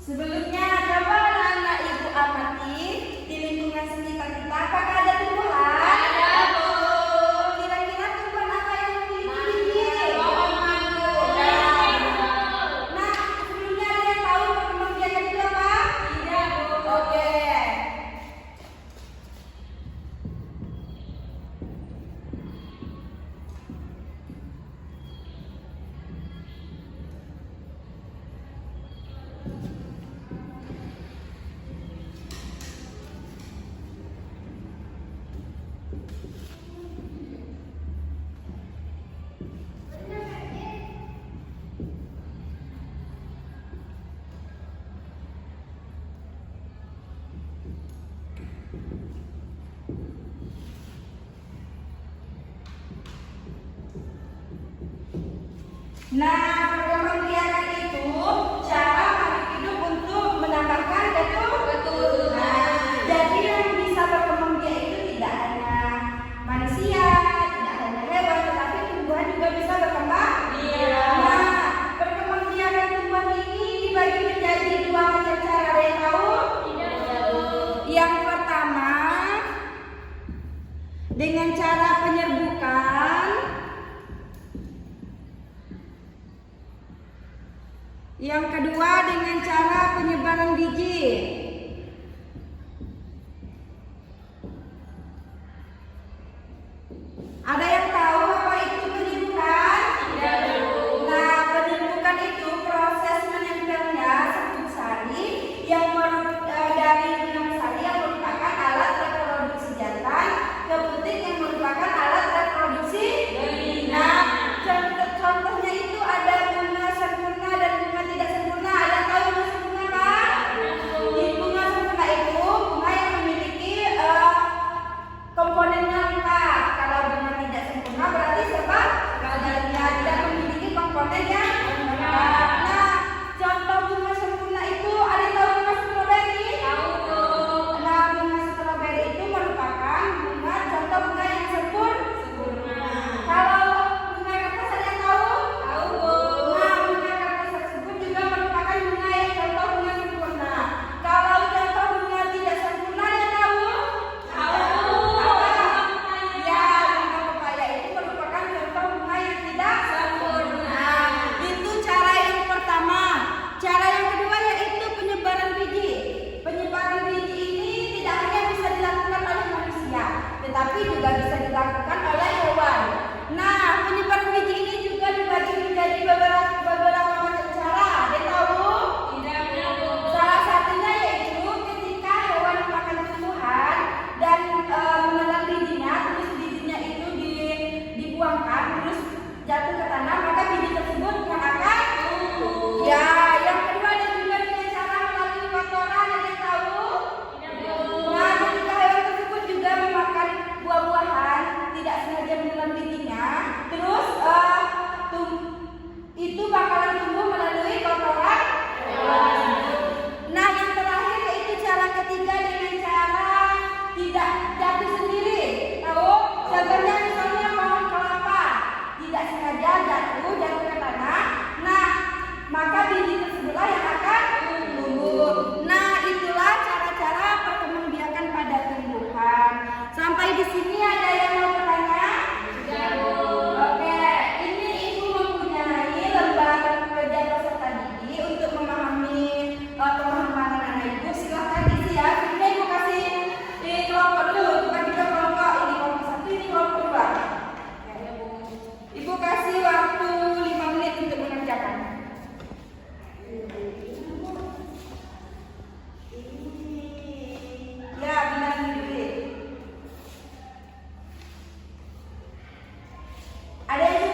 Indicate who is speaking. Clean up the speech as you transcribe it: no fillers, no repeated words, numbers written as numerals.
Speaker 1: Sebelumnya, coba anak-anak ibu amati di lingkungan sekitar kita, apakah ada tumbuhan?
Speaker 2: Ada, Bu.
Speaker 1: Kira-kira tumbuhan apa yang memiliki biji?
Speaker 2: Pohon mangga.
Speaker 1: Nah, sebelumnya ada yang tahu perkembangbiakan itu apa?
Speaker 2: Tidak, Bu.
Speaker 1: Oke. Nah, perkembangbiakan itu cara makhluk hidup untuk menambahkan
Speaker 2: Betul.
Speaker 1: Nah, jadi yang bisa berkembang biak itu tidak hanya manusia, tidak hanya hewan, tetapi tumbuhan juga bisa berkembang.
Speaker 2: Iya.
Speaker 1: Nah, perkembangbiakan tumbuhan ini dibagi menjadi dua macam cara. Ada yang tahu?
Speaker 2: Tidak, Bu.
Speaker 1: Yang pertama dengan cara penyerbukan. Yang kedua dengan cara penyebaran biji. Ada yang tahu apa itu penyerbukan?
Speaker 2: Tidak, Bu.
Speaker 1: Nah, penyerbukan itu proses menempelnya serbuk sari dari benang sari yang merupakan alat reproduksi jantan ke putik yang merupakan alat reproduksi
Speaker 2: Betina.
Speaker 1: Nah, contohnya itu ada bunga sempurna dan bunga tidak sempurna. Ada yang tahu bunga sempurna, Pak? Di bunga sempurna itu bunga yang memiliki komponennya lengkap. Kalau bunga tidak sempurna berarti sebab badannya tidak memiliki komponen yang lengkap. Nah, contoh bunga sempurna itu ada yang tahu bunga stroberi?
Speaker 2: Tahu, Bu.
Speaker 1: Nah, bunga stroberi itu merupakan contoh bunga yang
Speaker 2: Sempurna.
Speaker 1: Kalau bunga kertas ada yang tahu?
Speaker 2: Tahu, Bu.
Speaker 1: Nah, bunga kertas tersebut juga merupakan bunga yang contoh bunga sempurna. Kalau contoh bunga tidak sempurna ada yang tahu?
Speaker 2: Tahu, Bu.
Speaker 1: Apa?
Speaker 2: Pepaya.
Speaker 1: Ya, bunga pepaya itu merupakan contoh bunga yang tidak
Speaker 2: Sempurna.
Speaker 1: Nah, itu cara yang pertama. Cara yang kedua yaitu penyebaran biji. Penyebaran biji ini tidak hanya bisa dilakukan oleh manusia, tetapi juga bisa dilakukan oleh hewan. Nah, penyebaran biji ini juga dibagi menjadi beberapa macam cara. Ada yang tahu?
Speaker 2: Tidak, Bu.
Speaker 1: Salah satunya yaitu ketika hewan memakan tumbuhan dan menelan bijinya, terus bijinya itu dibuangkan, terus jatuh ke tanah, maka biji tersebut yang akan
Speaker 2: tumbuh.
Speaker 1: Ya, yang kedua ada juga dengan cara melalui kotoran. Ada yang tahu?
Speaker 2: Tidak, Bu.
Speaker 1: Nah, ketika hewan tersebut juga memakan buah-buahan, tidak sengaja menelan bijinya, terus itu bakalan tumbuh melalui kotoran hewan. Nah, yang terakhir yaitu cara ketiga dengan cara tidak jatuh sendiri. Tahu? Contohnya misalnya pohon kelapa tidak sengaja jatuh ke tanah. Nah, maka biji tersebutlah yang akan tumbuh. Nah, itulah cara-cara perkembangbiakan pada tumbuhan. Sampai di sini ada yang mau bertanya?
Speaker 2: Tidak, Bu.
Speaker 1: Oke, ini Ibu mempunyai lembar kerja peserta didik untuk memahami pemahaman anak Ibu. Silahkan isi ya. Ini Ibu kasih di kelompok dulu, bukan kita kelompok ini kelompok satu, ini kelompok dua.
Speaker 2: Ya, Bu.
Speaker 1: Ibu kasih waktu 5 menit untuk mengerjakan. Ya, benar dulu. Ada yang